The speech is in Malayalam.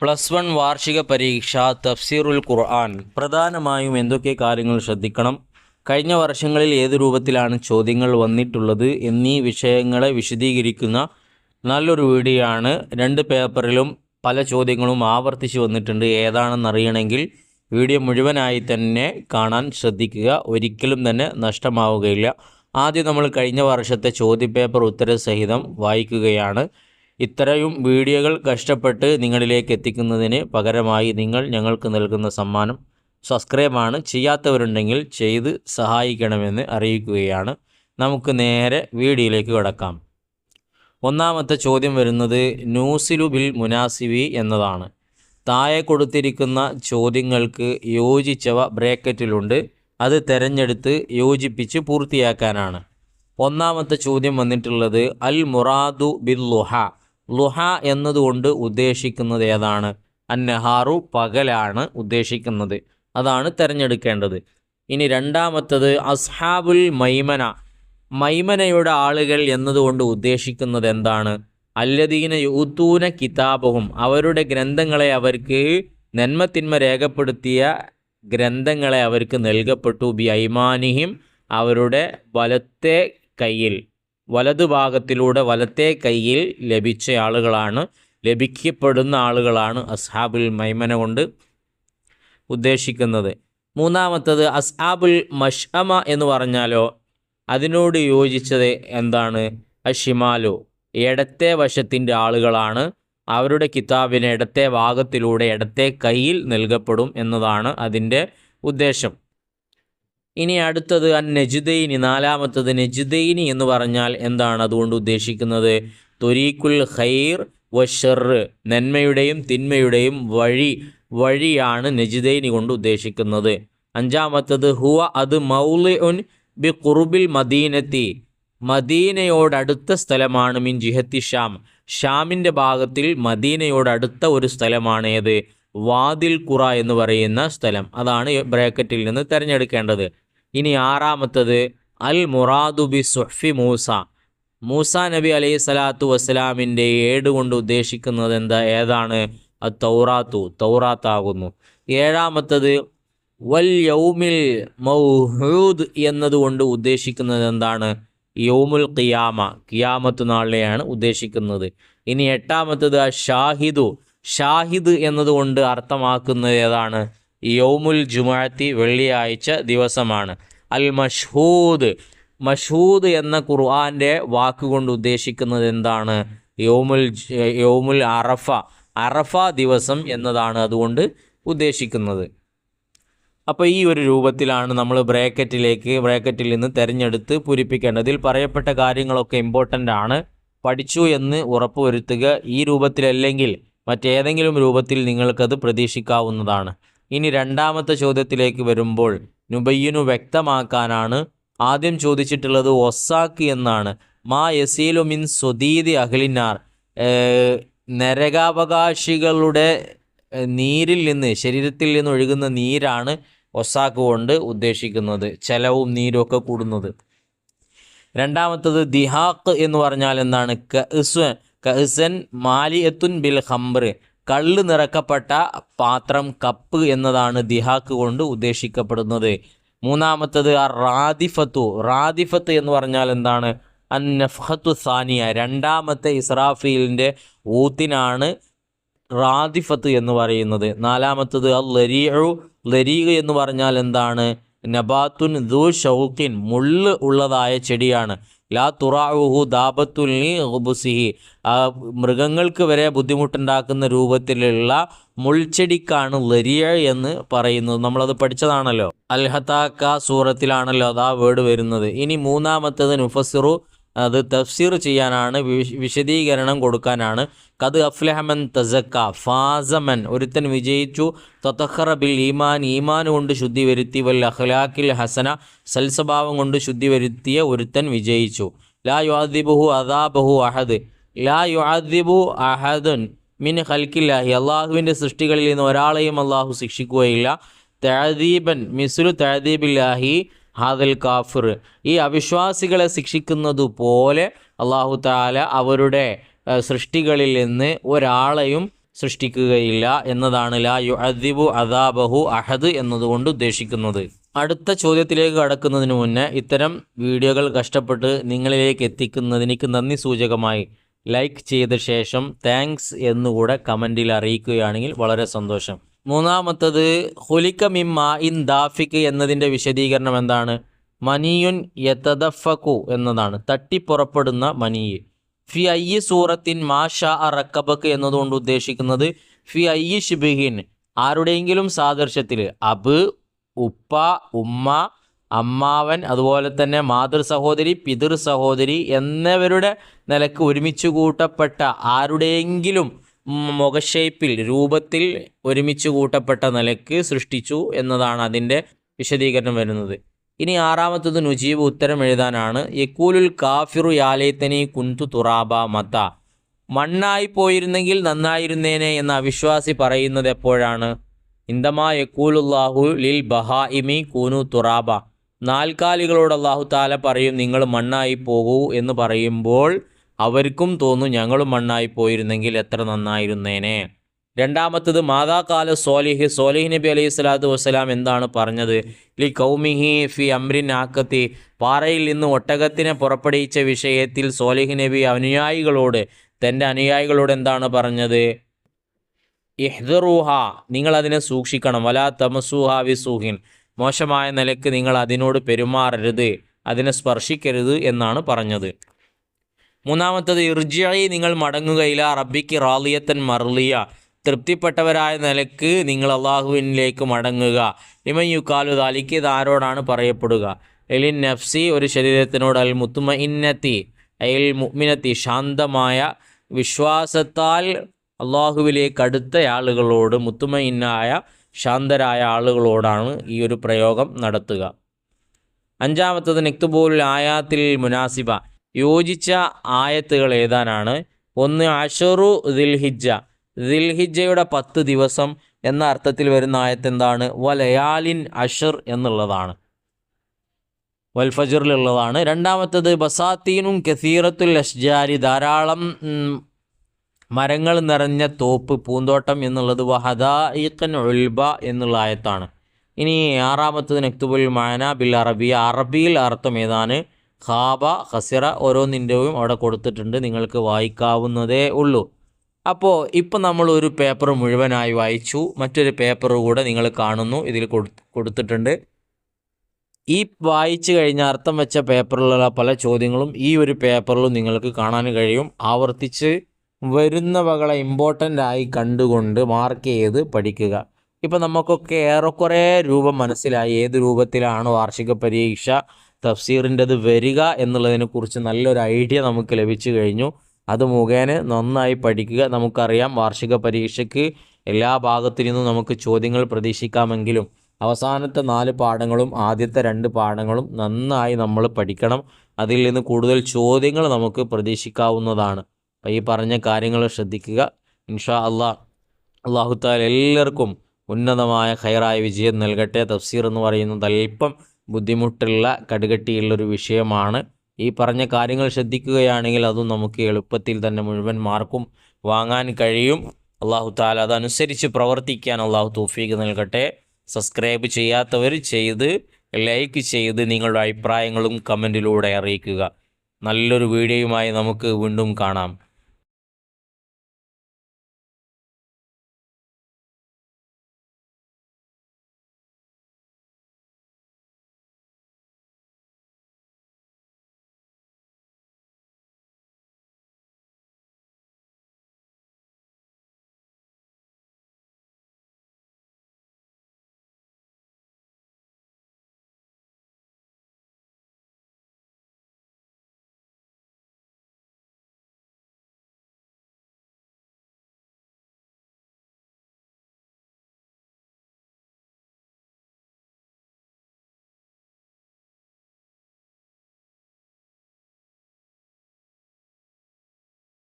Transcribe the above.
+1 വാർഷിക പരീക്ഷ തഫ്സീറുൽ ഖുർആൻ. പ്രധാനമായും എന്തൊക്കെ കാര്യങ്ങൾ ശ്രദ്ധിക്കണം, കഴിഞ്ഞ വർഷങ്ങളിൽ ഏത് രൂപത്തിലാണ് ചോദ്യങ്ങൾ വന്നിട്ടുള്ളത് എന്നീ വിഷയങ്ങളെ വിശദീകരിക്കുന്ന നല്ലൊരു വീഡിയോ ആണ്. 2 പേപ്പറിലും പല ചോദ്യങ്ങളും ആവർത്തിച്ച് വന്നിട്ടുണ്ട്. ഏതാണെന്നറിയണമെങ്കിൽ വീഡിയോ മുഴുവനായി തന്നെ കാണാൻ ശ്രദ്ധിക്കുക, ഒരിക്കലും തന്നെ നഷ്ടമാവുകയില്ല. ആദ്യം നമ്മൾ കഴിഞ്ഞ വർഷത്തെ ചോദ്യപേപ്പർ ഉത്തരസഹിതം വായിക്കുകയാണ്. ഇത്രയും വീഡിയോകൾ കഷ്ടപ്പെട്ട് നിങ്ങളിലേക്ക് എത്തിക്കുന്നതിന് പകരമായി നിങ്ങൾ ഞങ്ങൾക്ക് നൽകുന്ന സമ്മാനം സബ്സ്ക്രൈബാണ്. ചെയ്യാത്തവരുണ്ടെങ്കിൽ ചെയ്ത് സഹായിക്കണമെന്ന് അറിയിക്കുകയാണ്. നമുക്ക് നേരെ വീഡിയോയിലേക്ക് കടക്കാം. ഒന്നാമത്തെ ചോദ്യം വരുന്നത് നൂസിലു ബിൽ മുനാസിബി എന്നതാണ്. താഴെ കൊടുത്തിരിക്കുന്ന ചോദ്യങ്ങൾക്ക് യോജിച്ചവ ബ്രാക്കറ്റിലുണ്ട്. അത് തിരഞ്ഞെടുത്ത് യോജിപ്പിച്ച് പൂർത്തിയാക്കാനാണ്. ഒന്നാമത്തെ ചോദ്യം വന്നിട്ടുള്ളത് അൽ മുറാദു ബിൽ ലുഹ. ലുഹ എന്നതുകൊണ്ട് ഉദ്ദേശിക്കുന്നത് ഏതാണ്? അന്നഹാറു, പകലാണ് ഉദ്ദേശിക്കുന്നത്. അതാണ് തിരഞ്ഞെടുക്കേണ്ടത്. ഇനി രണ്ടാമത്തത് അസ്ഹാബുൽ മൈമന. മൈമനയുടെ ആളുകൾ എന്നതുകൊണ്ട് ഉദ്ദേശിക്കുന്നത് എന്താണ്? അല്ലദീന യൂത്തൂന കിതാബഹും. അവരുടെ ഗ്രന്ഥങ്ങളെ, അവർക്ക് നന്മത്തിന്മ രേഖപ്പെടുത്തിയ ഗ്രന്ഥങ്ങളെ അവർക്ക് നൽകപ്പെട്ടു. ബി ഐമാനിഹിം, അവരുടെ വലത്തെ കയ്യിൽ, വലതുഭാഗത്തിലൂടെ വലത്തെ കയ്യിൽ ലഭിച്ച ആളുകളാണ്, ലഭിക്കപ്പെടുന്ന ആളുകളാണ് അസ്ഹാബുൽ മൈമന കൊണ്ട് ഉദ്ദേശിക്കുന്നത്. മൂന്നാമത്തത് അസ്ഹാബുൽ മഷ്അമ എന്ന് പറഞ്ഞാലോ അതിനോട് യോജിച്ചത് എന്താണ്? അഷിമാലു, ഇടത്തെ വശത്തിൻ്റെ ആളുകളാണ്. അവരുടെ കിതാബിന് ഇടത്തെ ഭാഗത്തിലൂടെ ഇടത്തെ കയ്യിൽ നൽകപ്പെടും എന്നതാണ് അതിൻ്റെ ഉദ്ദേശം. ഇനി അടുത്തത് നജ്ദൈനി. നാലാമത്തത് നജ്ദൈനി എന്ന് പറഞ്ഞാൽ എന്താണ് അതുകൊണ്ട് ഉദ്ദേശിക്കുന്നത്? ത്വരീഖുൽ ഖൈർ വശർ, നന്മയുടെയും തിന്മയുടെയും വഴിയാണ് നജ്ദൈനി കൊണ്ട് ഉദ്ദേശിക്കുന്നത്. അഞ്ചാമത്തത് ഹുവ, അത് മൗളിഉൻ ബി ഖുർബിൽ മദീനത്തി, മദീനയോടടുത്ത സ്ഥലമാണ്. മിൻ ജിഹത്തി ഷാം, ഷാമിൻ്റെ ഭാഗത്തിൽ മദീനയോടടുത്ത ഒരു സ്ഥലമാണ്. ഏത്? വാദിൽ ഖുറ എന്ന് പറയുന്ന സ്ഥലം. അതാണ് ബ്രാക്കറ്റിൽ നിന്ന് തിരഞ്ഞെടുക്കേണ്ടത്. ഇനി ആറാമത്തത് അൽ മുറാദു ബി സുഹ്ഫി മൂസ. മൂസ നബി അലൈഹി സ്വലാത്തു വസ്സലാമിൻ്റെ ഏട് കൊണ്ട് ഉദ്ദേശിക്കുന്നത് ഏതാണ്? തൗറാത്തു, തൗറാത്താകുന്നു. ഏഴാമത്തത് വൽ യൗമിൽ മൗഹൂദ് എന്നതുകൊണ്ട് ഉദ്ദേശിക്കുന്നത് എന്താണ്? യൗമുൽ ഖിയാമ, ഖിയാമത്ത് നാളിനെയാണ് ഉദ്ദേശിക്കുന്നത്. ഇനി എട്ടാമത്തത് ഷാഹിദു. ഷാഹിദ് എന്നതുകൊണ്ട് അർത്ഥമാക്കുന്നത് ഏതാണ്? യൗമുൽ ജുമുഅത്തി, വെള്ളിയാഴ്ച ദിവസമാണ്. അൽ മഷ്ഹൂദ്, മഷ്ഹൂദ് എന്ന ഖുർആൻ്റെ വാക്കുകൊണ്ട് ഉദ്ദേശിക്കുന്നത് എന്താണ്? യൗമുൽ അറഫ, അറഫ ദിവസം എന്നതാണ് അതുകൊണ്ട് ഉദ്ദേശിക്കുന്നത്. അപ്പോൾ ഈ ഒരു രൂപത്തിലാണ് നമ്മൾ ബ്രാക്കറ്റിൽ നിന്ന് തിരഞ്ഞെടുത്ത് പൂരിപ്പിക്കേണ്ടത്. ഇതിൽ പറയപ്പെട്ട കാര്യങ്ങളൊക്കെ ഇമ്പോർട്ടൻ്റ് ആണ്, പഠിച്ചു എന്ന് ഉറപ്പുവരുത്തുക. ഈ രൂപത്തിലല്ലെങ്കിൽ മറ്റേതെങ്കിലും രൂപത്തിൽ നിങ്ങൾക്കത് പ്രതീക്ഷിക്കാവുന്നതാണ്. ഇനി രണ്ടാമത്തെ ചോദ്യത്തിലേക്ക് വരുമ്പോൾ നുബയ്യനു, വ്യക്തമാക്കാനാണ്. ആദ്യം ചോദിച്ചിട്ടുള്ളത് ഒസാക്ക് എന്നാണ്. മാ യസീലു മിൻ സ്വദീദി അഹ്ലിന്നാർ, നരകാവകാശികളുടെ നീരിൽ നിന്ന്, ശരീരത്തിൽ നിന്ന് ഒഴുകുന്ന നീരാണ് ഒസാക്ക് കൊണ്ട് ഉദ്ദേശിക്കുന്നത്, ചെലവും നീരും ഒക്കെ കൂടുന്നത്. രണ്ടാമത്തത് ദിഹാഖ് എന്ന് പറഞ്ഞാൽ എന്താണ്? കഅ്സൻ മാലിയത്തുൻ ബിൽ ഖംർ, കള്ള് നിറക്കപ്പെട്ട പാത്രം, കപ്പ് എന്നതാണ് ദിഹാഖ് കൊണ്ട് ഉദ്ദേശിക്കപ്പെടുന്നത്. മൂന്നാമത്തത് റാദിഫത്തു. റാദിഫത്ത് എന്ന് പറഞ്ഞാൽ എന്താണ്? അന്നഫ്ഹത്തു സാനിയ, രണ്ടാമത്തെ ഇസ്രാഫീലിൻ്റെ ഊത്തിനാണ് റാദിഫത്ത് എന്ന് പറയുന്നത്. നാലാമത്തത് ലരീഉ. ലരീഖ് എന്ന് പറഞ്ഞാൽ എന്താണ്? നബാത്തുൻ ദു ഷൗക്കിൻ, മുള്ള് ഉള്ളതായ ചെടിയാണ്. ലാ തുറാഉഹു ദാബത്തുല്ലി ഖുബുസിഹി, മൃഗങ്ങൾക്ക് വരെ ബുദ്ധിമുട്ടുണ്ടാക്കുന്ന രൂപത്തിലുള്ള മുൾച്ചെടിക്കാണ് ലരിയ എന്ന് പറയുന്നത്. നമ്മളത് പഠിച്ചതാണല്ലോ, അൽഹത്താക്ക സൂറത്തിലാണല്ലോ അതാ വേർഡ് വരുന്നത്. ഇനി മൂന്നാമത്തത് നുഫസിറു, അത് തഫ്സീർ ചെയ്യാനാണ്, വിശദീകരണം കൊടുക്കാനാണ്. കത് അഫ്ലഹമൻ തസക്ക, ഫാസമൻ, ഒരുത്തൻ വിജയിച്ചു. തതഖറ ബിൽ ഈമാൻ, ഈമാൻ കൊണ്ട് ശുദ്ധി വരുത്തി. വൽ അഖ്ലാഖിൽ ഹസന, സൽസ്വഭാവം കൊണ്ട് ശുദ്ധി വരുത്തിയ ഒരുത്തൻ വിജയിച്ചു. ലാ യുഅദ്ദിബുഹു അദാബഹു അഹദ്, ലാ യുഅദ്ദിബു അഹദുൻ മിൻ ഖൽഖില്ലാഹി, അള്ളാഹുവിൻ്റെ സൃഷ്ടികളിൽ നിന്ന് ഒരാളെയും അള്ളാഹു ശിക്ഷിക്കുകയില്ല. തഅദീബൻ മിസ്ലു തഅദീബില്ലാഹി ഹാദൽ കാഫിർ, ഈ അവിശ്വാസികളെ ശിക്ഷിക്കുന്നതുപോലെ അള്ളാഹു തആല അവരുടെ സൃഷ്ടികളിൽ നിന്ന് ഒരാളെയും സൃഷ്ടിക്കുകയില്ല എന്നതാണ് ലാ യുഅദ്ദിബു അദാബഹു അഹദ് എന്നതുകൊണ്ട് ഉദ്ദേശിക്കുന്നത്. അടുത്ത ചോദ്യത്തിലേക്ക് കടക്കുന്നതിന് മുന്നേ ഇത്തരം വീഡിയോകൾ കഷ്ടപ്പെട്ട് നിങ്ങളിലേക്ക് എത്തിക്കുന്നതിന് എനിക്ക് നന്ദി സൂചകമായി ലൈക്ക് ചെയ്ത ശേഷം താങ്ക്സ് എന്നുകൂടെ കമൻറ്റിൽ അറിയിക്കുകയാണെങ്കിൽ വളരെ സന്തോഷം. മൂന്നാമത്തത് ഖുലിക മിൻ മാഇൻ ദാഫിക് എന്നതിൻ്റെ വിശദീകരണം എന്താണ്? മനിയുൻ യതദഫഖു എന്നതാണ്, തട്ടിപ്പുറപ്പെടുന്ന മനിയ്. ഫി അയ്യി സൂറത്തിൻ മാ ഷാ റക്കബക്ക് എന്നതുകൊണ്ട് ഉദ്ദേശിക്കുന്നത് ഫി അയ്യി ഷിബിഹിൻ, ആരുടെയെങ്കിലും സാദൃശ്യത്തിൽ, അബ്, ഉപ്പ, ഉമ്മ, അമ്മാവൻ, അതുപോലെ തന്നെ മാതൃ സഹോദരി, പിതൃ സഹോദരി എന്നിവരുടെ നിലക്ക് ഒരുമിച്ച് കൂട്ടപ്പെട്ട ആരുടെയെങ്കിലും മുഖഷേപ്പിൽ, രൂപത്തിൽ ഒരുമിച്ച് കൂട്ടപ്പെട്ട നിലക്ക് സൃഷ്ടിച്ചു എന്നതാണ് അതിൻ്റെ വിശദീകരണം വരുന്നത്. ഇനി ആറാമത്തത് നുജീബ് ഉത്തരം എഴുതാനാണ്. യക്കൂലുൽ കാഫിറു യാലൈതനി കുന്തു തുറാബ മത, മണ്ണായി പോയിരുന്നെങ്കിൽ നന്നായിരുന്നേനെ എന്ന അവിശ്വാസി പറയുന്നത് എപ്പോഴാണ്? ഇന്ദമാ യക്കൂലുല്ലാഹു ലിൽ ബഹാഇമി കൂനു തുറാബ, നാൽക്കാലികളോട് അല്ലാഹു താല പറയും നിങ്ങൾ മണ്ണായി പോകൂ എന്ന് പറയുമ്പോൾ അവർക്കും തോന്നും ഞങ്ങളും മണ്ണായി പോയിരുന്നെങ്കിൽ എത്ര നന്നായിരുന്നേനെ. രണ്ടാമത്തത് മാതാകാല സോലിഹ് നബി അലൈഹി സ്വലാത്തു വസ്സലാം എന്താണ് പറഞ്ഞത്? ലി കൗമിഹി ഫി അംരിൻ ആക്കത്തി, പാറയിൽ നിന്ന് ഒട്ടകത്തിനെ പുറപ്പെടുവിച്ച വിഷയത്തിൽ സോലിഹ് നബി തൻ്റെ അനുയായികളോട് എന്താണ് പറഞ്ഞത്? ഇഹ്ദറൂഹ, നിങ്ങളതിനെ സൂക്ഷിക്കണം, വലാ തമസൂഹ വിസൂഹിൻ, മോശമായ നിലക്ക് നിങ്ങൾ അതിനോട് പെരുമാറരുത്, അതിനെ സ്പർശിക്കരുത് എന്നാണ് പറഞ്ഞത്. മൂന്നാമത്തത് ഇർജിഇ, നിങ്ങൾ മടങ്ങുക, ഇലാ റബ്ബിക്ക് റാളിയത്തൻ മർലിയ, തൃപ്തിപ്പെട്ടവരായ നിലക്ക് നിങ്ങൾ അള്ളാഹുവിനിലേക്ക് മടങ്ങുക. ലിമൻ യുക്കാലു ദാലിക്ക്, ഇത് ആരോടാണ് പറയപ്പെടുക? എലിൻ നഫ്സി, ഒരു ശരീരത്തിനോട്, അൽ മുത്മഇന്നത്തി അൽ മുഅ്മിനത്തി, ശാന്തമായ വിശ്വാസത്താൽ അള്ളാഹുവിലേക്ക് അടുത്ത ആളുകളോട്, മുത്മഇന്നായ ശാന്തരായ ആളുകളോടാണ് ഈ ഒരു പ്രയോഗം നടത്തുക. അഞ്ചാമത്തത് നിക്തുബൂൽ ആയാത്തിൽ മുനാസിബ, യോജിച്ച ആയത്തുകൾ എഴുതാനാണ്. ഒന്ന് അഷറു ദിൽഹിജ്ജ, ദിൽഹിജ്ജയുടെ 10 ദിവസം എന്ന അർത്ഥത്തിൽ വരുന്ന ആയത്ത് എന്താണ്? വലയാലിൻ അഷർ എന്നുള്ളതാണ്, വൽഫജറിലുള്ളതാണ്. രണ്ടാമത്തത് ബസാത്തീനും കസീറത്തുൽ അഷ്ജാരി, ധാരാളം മരങ്ങൾ നിറഞ്ഞ തോപ്പ്, പൂന്തോട്ടം എന്നുള്ളത് വഹദായിഖൻ ഉൽബ എന്നുള്ള ആയത്താണ്. ഇനി ആറാമത്തത് നക്തുബുൽ മാന ബിൽ അറബിയ, അറബിയിൽ അർത്ഥം ഏതാണ്? ഖാബ, ഖസിറ, ഓരോന്നിൻ്റെയും അവിടെ കൊടുത്തിട്ടുണ്ട്, നിങ്ങൾക്ക് വായിക്കാവുന്നതേ ഉള്ളൂ. അപ്പോൾ ഇപ്പം നമ്മൾ ഒരു പേപ്പർ മുഴുവനായി വായിച്ചു, മറ്റൊരു പേപ്പർ കൂടെ നിങ്ങൾ കാണുന്നു, ഇതിൽ കൊടുത്തിട്ടുണ്ട്. ഈ വായിച്ചു കഴിഞ്ഞ അർത്ഥം വെച്ച പേപ്പറിലുള്ള പല ചോദ്യങ്ങളും ഈ ഒരു പേപ്പറിലും നിങ്ങൾക്ക് കാണാൻ കഴിയും. ആവർത്തിച്ച് വരുന്നവകളെ ഇമ്പോർട്ടൻ്റ് ആയി കണ്ടുകൊണ്ട് മാർക്ക് ചെയ്ത് പഠിക്കുക. ഇപ്പം നമുക്കൊക്കെ ഏറെക്കുറെ രൂപം മനസ്സിലായി, ഏത് രൂപത്തിലാണ് വാർഷിക പരീക്ഷ തഫ്സീറിൻ്റെത് വരിക എന്നുള്ളതിനെക്കുറിച്ച് നല്ലൊരു ഐഡിയ നമുക്ക് ലഭിച്ചു കഴിഞ്ഞു. അത് മുഖേന നന്നായി പഠിക്കുക. നമുക്കറിയാം വാർഷിക പരീക്ഷയ്ക്ക് എല്ലാ ഭാഗത്തു നിന്നും നമുക്ക് ചോദ്യങ്ങൾ പ്രതീക്ഷിക്കാമെങ്കിലും അവസാനത്തെ 4 പാഠങ്ങളും ആദ്യത്തെ 2 പാഠങ്ങളും നന്നായി നമ്മൾ പഠിക്കണം. അതിൽ നിന്ന് കൂടുതൽ ചോദ്യങ്ങൾ നമുക്ക് പ്രതീക്ഷിക്കാവുന്നതാണ്. അപ്പോൾ ഈ പറഞ്ഞ കാര്യങ്ങൾ ശ്രദ്ധിക്കുക. ഇൻഷാ അല്ലാഹു തആല എല്ലാവർക്കും ഉന്നതമായ ഖൈറായ വിജയം നൽകട്ടെ. തഫ്സീർ എന്ന് പറയുന്നത് അല്പം ബുദ്ധിമുട്ടുള്ള കടുകട്ടിയുള്ളൊരു വിഷയമാണ്. ഈ പറഞ്ഞ കാര്യങ്ങൾ ശ്രദ്ധിക്കുകയാണെങ്കിൽ അതും നമുക്ക് എളുപ്പത്തിൽ തന്നെ മുഴുവൻ മാർക്കും വാങ്ങാൻ കഴിയും. അല്ലാഹു തആല അതനുസരിച്ച് പ്രവർത്തിക്കാൻ അല്ലാഹു തൗഫീഖ് നൽകട്ടെ. സബ്സ്ക്രൈബ് ചെയ്യാത്തവർ ചെയ്ത് ലൈക്ക് ചെയ്ത് നിങ്ങളുടെ അഭിപ്രായങ്ങളും കമൻറ്റിലൂടെ അറിയിക്കുക. നല്ലൊരു വീഡിയോയുമായി നമുക്ക് വീണ്ടും കാണാം.